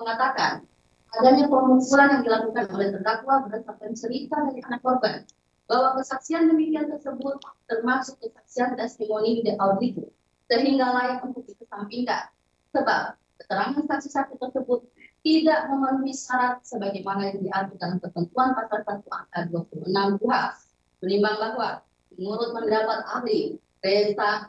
mengatakan adanya pemukulan yang dilakukan oleh terdakwa berdasarkan cerita dari anak korban bahwa kesaksian demikian tersebut termasuk kesaksian testimoni de auditu sehingga layak untuk dikesampingkan sebab keterangan saksi-saksi tersebut tidak memenuhi syarat sebagaimana yang diatur dalam ketentuan pasal 1 angka 26 KUHP. Menimbang bahwa menurut pendapat ahli Reza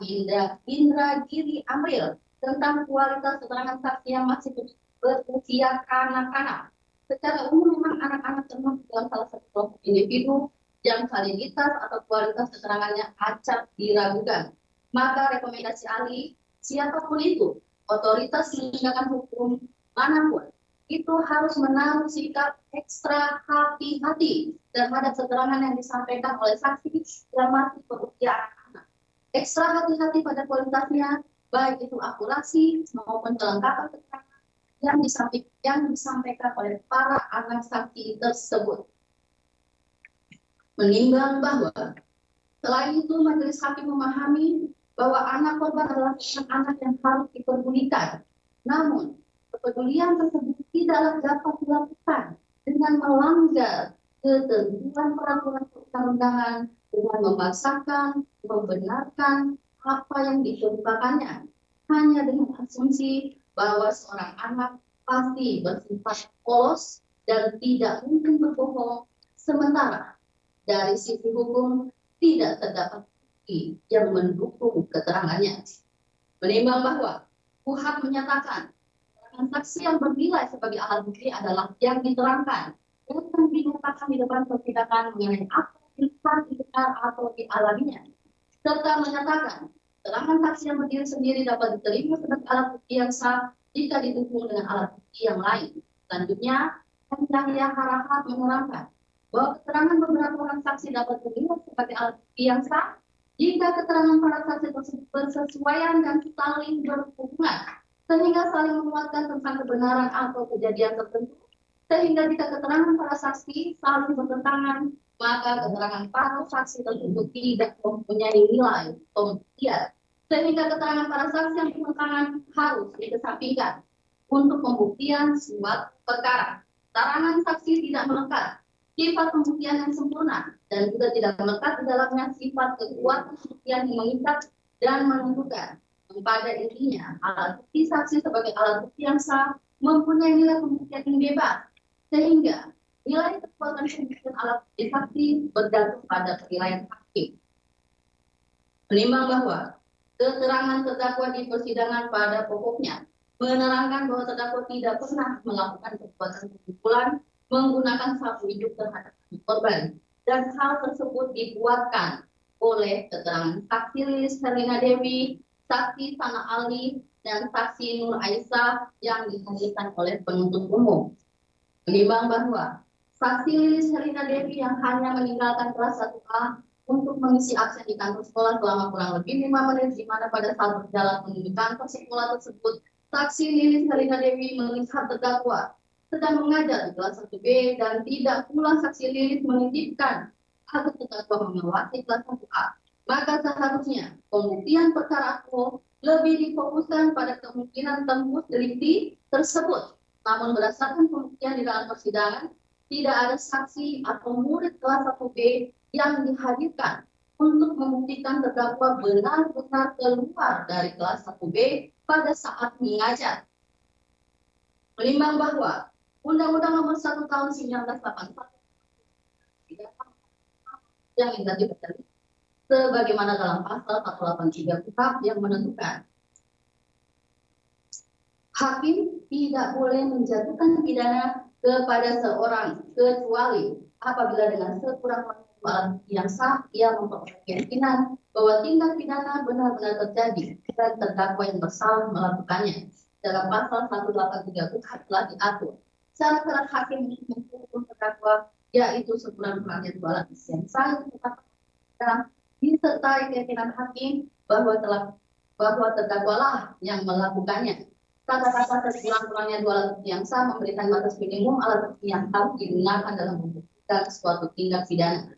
Indragiri Amril tentang kualitas keterangan saksi yang masih berusia kanak-kanak. Secara umum memang anak-anak termasuk dalam salah satu kelompok individu yang validitas atau kualitas keterangannya acap diragukan. Maka rekomendasi ahli, siapapun itu, otoritas penegakan hukum manapun, itu harus menaruh sikap ekstra hati-hati terhadap keterangan yang disampaikan oleh saksi yang masih berusia anak-anak. Ekstra hati-hati pada kualitasnya, baik itu akurasi maupun kelengkapan keterangan yang disampaikan oleh para anak saksi tersebut. Menimbang bahwa selain itu majelis hakim memahami bahwa anak korban adalah anak yang harus dipedulikan. Namun, kepedulian tersebut tidaklah dapat dilakukan dengan melanggar ketentuan peraturan perundang-undangan dengan memaksakan, membenarkan apa yang ditumpahkannya hanya dengan asumsi bahwa seorang anak pasti bersifat polos dan tidak mungkin berbohong, sementara dari sisi hukum tidak terdapat bukti yang mendukung keterangannya. Menimbang bahwa KUHP menyatakan keterangan saksi yang bernilai sebagai alat bukti adalah yang diterangkan dan dinyatakan di depan persidangan mengenai apa yang didengar atau dialaminya, serta menyatakan keterangan saksi yang berdiri sendiri dapat diterima sebagai alat bukti yang sah jika didukung dengan alat bukti yang lain. Selanjutnya, Yahya Harahat menerangkan bahwa keterangan beberapa orang saksi dapat diterima sebagai alat bukti yang sah jika keterangan para saksi tersebut bersesuaian dan saling berhubungan, sehingga saling menguatkan tentang kebenaran atau kejadian tertentu, sehingga jika keterangan para saksi saling bertentangan, maka keterangan para saksi tersebut tidak mempunyai nilai pembuktian, sehingga keterangan para saksi yang bertentangan harus dikesampingkan untuk pembuktian suatu perkara. Keterangan saksi tidak melekat sifat pembuktian yang sempurna dan juga tidak melekat di dalamnya sifat kekuatan pembuktian yang mengikat dan menentukan. Pada intinya, alat bukti saksi sebagai alat bukti yang sah mempunyai nilai pembuktian yang bebas, sehingga nilai kekuatan pembuktian alat bukti saksi bergantung pada penilaian hakim. Menimbang bahwa keterangan terdakwa di persidangan pada pokoknya menerangkan bahwa terdakwa tidak pernah melakukan perbuatan pembukulan menggunakan sapu hidup terhadap korban, dan hal tersebut dibuatkan oleh keterangan saksi Lilis Herlina Dewi, saksi Sana Ali, dan saksi Nur Aisyah yang dihadirkan oleh penuntut umum. Menimbang bahwa saksi Lilis Herlina Dewi yang hanya meninggalkan kelas 1A untuk mengisi absen di kantor sekolah selama kurang lebih 5 menit, di mana pada saat berjalan menuju kantor sekolah tersebut, saksi Lilis Herlina Dewi melihat terdakwa sedang mengajar di kelas 1B dan tidak pula saksi Lilis menitipkan agar terdakwa mengawasi kelas 1A. Maka seharusnya pembuktian perkara aku lebih difokuskan pada kemungkinan tembus delikti tersebut. Namun berdasarkan pembuktian di dalam persidangan, tidak ada saksi atau murid kelas 1B yang dihadirkan untuk membuktikan terdakwa benar-benar keluar dari kelas 1B pada saat mengajar. Menimbang bahwa Undang-Undang Nomor 1 Tahun 1981 yang tadi bertemu sebagaimana dalam pasal 183 KUHP yang menentukan hakim tidak boleh menjatuhkan pidana kepada seorang kecuali apabila dengan sekurang-kurangnya alat bukti yang sah ia memperoleh keyakinan bahwa tindak pidana benar-benar terjadi dan terdakwa yang bersalah melakukannya. Dalam pasal 183 KUHP telah diatur syarat-syarat hakim untuk menghukum terdakwa, yaitu sekurang-kurangnya 2 alat bukti yang sah dan disertai keyakinan hakim bahwa terdakwalah yang melakukannya. Kata-kata sekurang-kurangnya 2 alat bukti yang sah memberikan batas minimum alat bukti yang harus digunakan dalam membuktikan suatu tindak pidana.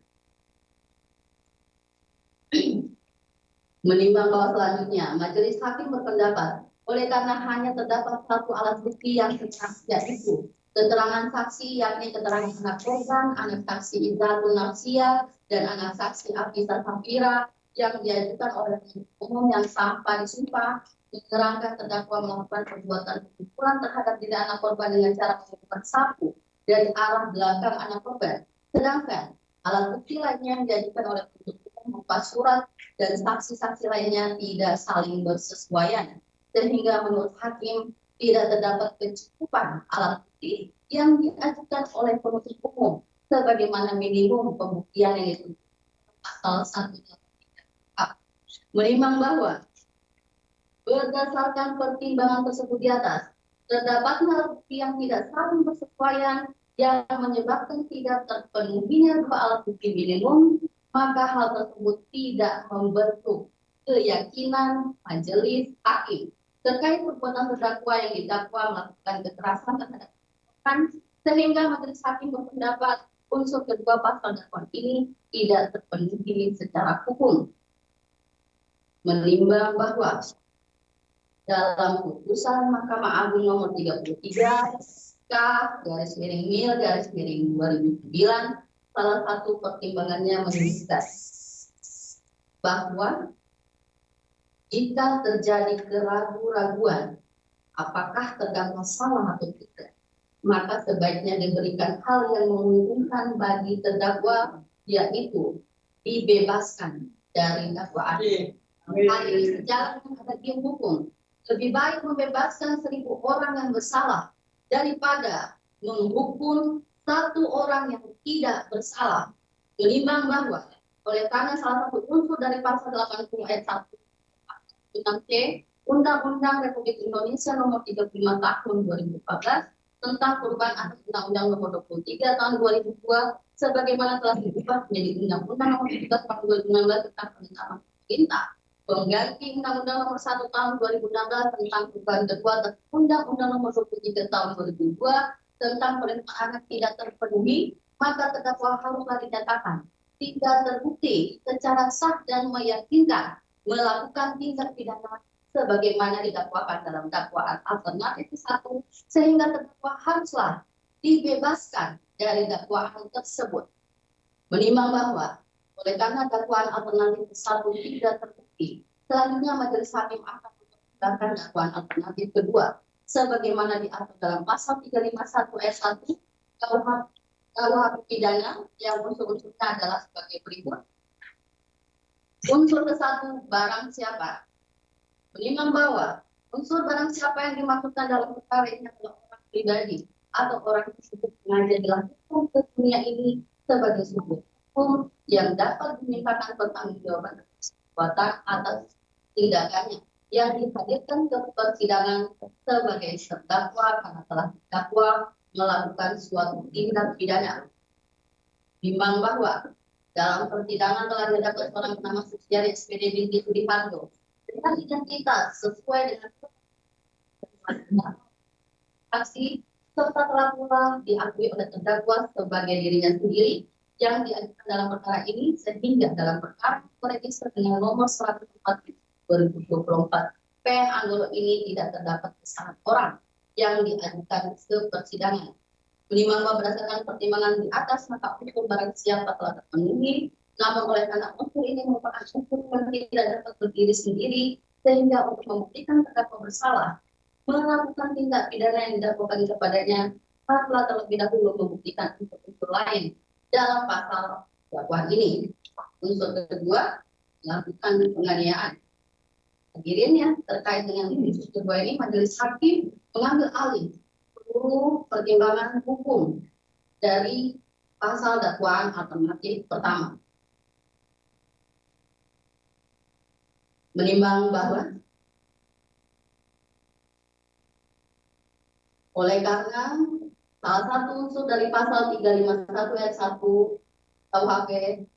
Menimbang bahwa selanjutnya majelis hakim berpendapat Oleh karena hanya terdapat satu alat bukti yang sah, yaitu keterangan saksi, yakni keterangan anak korban, anak saksi Izzatul Nafsia, dan anak saksi Afisa Safira yang diajukan oleh penuntut umum yang sah pada sumpah menerangkan terdakwa melakukan perbuatan pemukulan terhadap diri anak korban dengan cara membuka sapu dari arah belakang anak korban. Sedangkan alat bukti lainnya yang diajukan oleh penuntut umum berupa surat dan saksi-saksi lainnya tidak saling bersesuaian, sehingga menurut hakim tidak terdapat kecukupan alat bukti yang diajukan oleh penuntut umum sebagaimana minimum pembuktian yang itu pasal 183. Menimbang bahwa berdasarkan pertimbangan tersebut di atas, terdapat alat bukti yang tidak saling bersesuaian yang menyebabkan tidak terpenuhinya dua alat bukti minimum, maka hal tersebut tidak membentuk keyakinan majelis hakim terkait perbuatan terdakwa yang didakwa melakukan kekerasan terhadap korban, sehingga majelis hakim berpendapat unsur kedua pasal dakwaan ini tidak terpenuhi secara hukum. Menimbang bahwa dalam putusan Mahkamah Agung nomor 33 K/MIL/2009, salah satu pertimbangannya menyebutkan bahwa jika terjadi keraguan-raguan apakah terdakwa salah atau tidak, maka sebaiknya diberikan hal yang menguntungkan bagi terdakwa, yaitu dibebaskan dari dakwaan. Hal ini sejalan dengan hakim hukum. Lebih baik membebaskan 1.000 orang yang bersalah daripada menghukum satu orang yang tidak bersalah. Menimbang bahwa oleh karena salah satu unsur dari pasal 80 ayat 1 6C Undang-Undang Republik Indonesia nomor 35 tahun 2014 tentang perubahan atas Undang-Undang nomor 23 tahun 2002 sebagaimana telah diubah menjadi Undang-Undang nomor 13 tahun 2016 tentang penetapan pemerintah, pengganti Undang-Undang nomor 1 tahun 2016 tentang perubahan kedua atas Undang-Undang nomor 23 tahun 2002 tentang perlindungan anak tidak terpenuhi, maka terdakwa haruslah dinyatakan tidak terbukti secara sah dan meyakinkan melakukan tindak pidana sebagaimana didakwakan dalam dakwaan alternatif 1, sehingga terdakwa haruslah dibebaskan dari dakwaan tersebut. Menimbang bahwa oleh karena dakwaan alternatif 1 tidak terbukti, selanjutnya majelis hakim akan mempertimbangkan dakwaan alternatif kedua sebagaimana diatur dalam pasal 351 ayat 1 KUH pidana yang unsur-unsurnya adalah sebagai berikut. Unsur ke-1, barang siapa. Menimbang bahwa unsur barang siapa yang dimaksudkan dalam perkara ini adalah orang pribadi atau orang tersebut sengaja dilakukan ke dunia ini sebagai sebuah hukum yang dapat dimintakan pertanggungjawaban atas perbuatan atas tindakannya yang dihadirkan ke persidangan sebagai terdakwa karena telah didakwa melakukan suatu tindak pidana. Menimbang bahwa dalam persidangan telah didapat seorang bernama Suciari SPD binti Sudiharto dengan identitas sesuai dengan saksi serta telah pula diakui oleh terdakwa sebagai dirinya sendiri yang diajukan dalam perkara ini, sehingga dalam perkara register dengan nomor 104 2024 P Anggolo ini tidak terdapat kesalahan orang yang diajukan ke persidangan. Menimbang bahwa berdasarkan pertimbangan di atas, maka unsur barang siapa telah terpenuhi, namun oleh karena unsur ini merupakan unsur yang tidak dapat berdiri sendiri, sehingga untuk membuktikan terdakwa bersalah melakukan tindak pidana yang didakwakan kepadanya, telah terlebih dahulu membuktikan unsur-unsur lain dalam pasal dakwaan ini. Unsur kedua, melakukan penganiayaan. Akhirnya terkait dengan unsur kedua ini, majelis hakim mengambil alih seluruh pertimbangan hukum dari pasal dakwaan alternatif pertama. Menimbang bahwa oleh karena salah satu unsur dari pasal 351 ayat 1 KUHP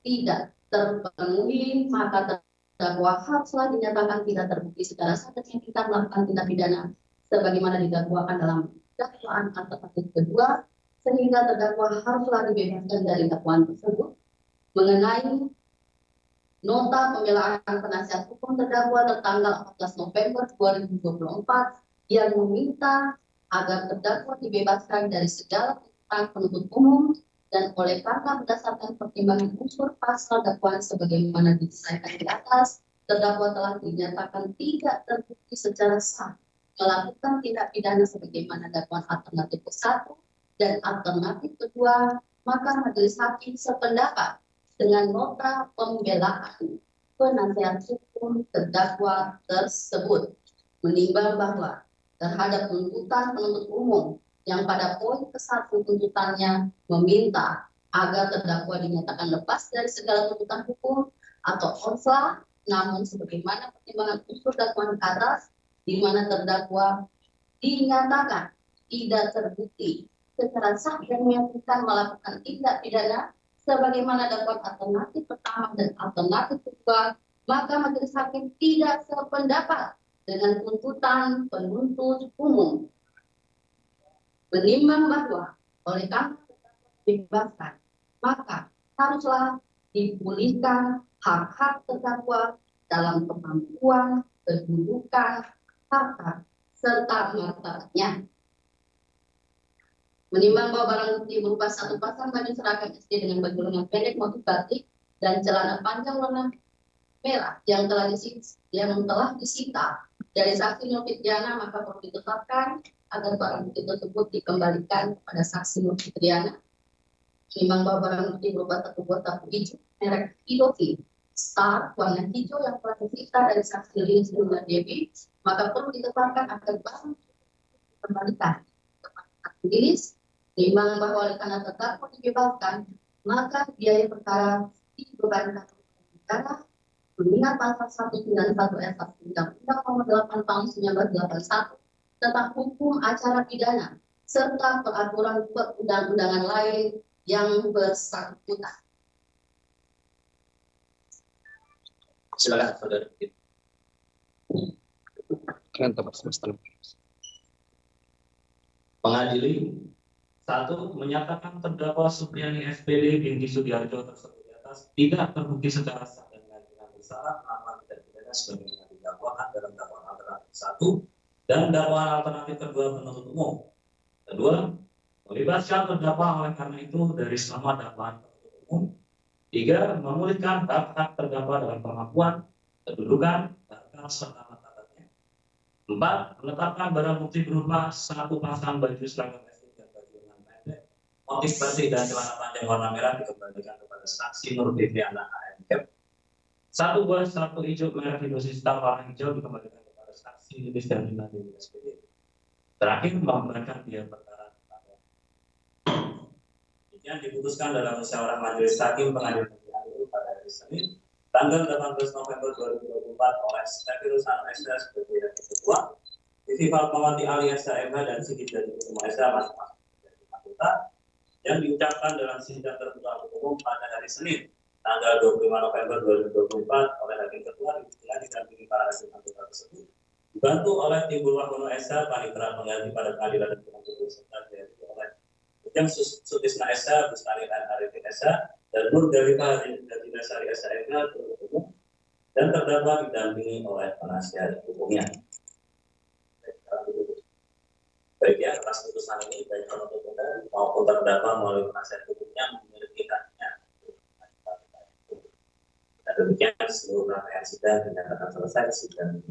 tidak terpenuhi, maka terdakwa haruslah dinyatakan tidak terbukti secara sah dan meyakinkan melakukan tindak pidana sebagaimana didakwakan dalam dakwaan alternatif kedua, sehingga terdakwa haruslah dibebaskan dari dakwaan tersebut. Mengenai Nota pembelaan penasihat hukum terdakwa tertanggal 14 November 2024 yang meminta agar terdakwa dibebaskan dari segala tuntutan penuntut umum dan oleh karena berdasarkan pertimbangan unsur pasal dakwaan sebagaimana disayangkan di atas, terdakwa telah dinyatakan tidak terbukti secara sah melakukan tindak pidana sebagaimana dakwaan alternatif ke-1 dan alternatif kedua, maka majelis hakim sependapat dengan nota pembelaan penasihat hukum terdakwa tersebut, menimbang bahwa terhadap tuntutan penuntut umum yang pada poin ke-1 tuntutannya meminta agar terdakwa dinyatakan lepas dari segala tuntutan hukum atauonslah, namun sebagaimana pertimbangan unsur dakwaan ke atas, di mana terdakwa dinyatakan tidak terbukti secara sah dan meyakinkan melakukan tindak pidana sebagaimana dakwaan alternatif pertama dan alternatif kedua, maka majelis hakim tidak sependapat dengan tuntutan penuntut umum. Menimbang bahwa oleh karena dibebaskan, maka haruslah dipulihkan hak-hak terdakwa dalam kemampuan, kedudukan, harta, serta martabatnya. Menimbang bahwa barang bukti berupa satu pasang baju seragam SD dengan baju lengan pendek motif batik dan celana panjang warna merah yang telah disita dari saksi Nur Fitriana, maka perlu ditetapkan agar barang bukti tersebut dikembalikan kepada saksi Nur Fitriana. Menimbang bahwa barang bukti berupa satu buah sapu hijau merek Idovi Star warna hijau yang telah disita dari saksi Lilis Luna Dewi, maka perlu ditetapkan agar barang bukti dikembalikan kepada saksi Lilis. Menimbang bahwa oleh karena terdakwa dibebaskan, maka biaya perkara dibebankan kepada negara mengingat pasal 191 ayat 1 Undang-Undang Nomor 8 Tahun 1981 tentang hukum acara pidana serta peraturan perundang-undangan lain yang bersangkutan. Silakan, saudara. Pengadili 1. Menyatakan terdakwa Supriani SPD binti Sugiharjo tersebut di atas tidak terbukti secara sah dan meyakinkan bersalah melakukan tindak pidana sebagaimana didakwakan dalam dakwaan alternatif 1 dan dakwaan alternatif kedua penuntut umum. Kedua, membebaskan terdakwa oleh karena itu dari selama dakwaan penuntut umum. 3. Memulihkan hak-hak terdakwa dalam pengakuan, kedudukan, harta serta martabatnya. 4. Menetapkan barang bukti berupa satu pasang baju seragam motif batik dan celana panjang warna merah dikembalikan kepada saksi Nur Fitriana AMK. Satu buah sapu hijau merek Indosistar warna hijau dikembalikan kepada saksi Lilis dan Lina Dewi SPD. Terakhir, mengembalikan biaya perkara. Demikian diputuskan dalam musyawarah majelis hakim pengadilan negeri Aceh pada hari Senin tanggal 18 November 2024 oleh Stefirus Esa sebagai direktur ketua, Siti Fatmawati alias SMH dan Sigit dari Ketua Esa masing-masing dari anggota, yang diucapkan dalam sidang terbuka umum pada hari Senin, tanggal 25 November 2024 oleh Hakim Ketua yang didampingi para hakim anggota tersebut, dibantu oleh Timbul Wahwono Esa, Panitera Pengganti pada Pengadilan Negeri Aceh serta dibantu oleh Ujang Sutisna Esa, Bustani dan Arifin Esa, dan Nur Dalika Dinasari Esa MH umum, dan terdakwa didampingi oleh penasihat hukumnya. Baik ya, atas putusan ini baik penuntut umum maupun terdakwa melalui penasihat hukumnya memiliki haknya. Dan demikian seluruh rangkaian sidang dinyatakan selesai. Sidang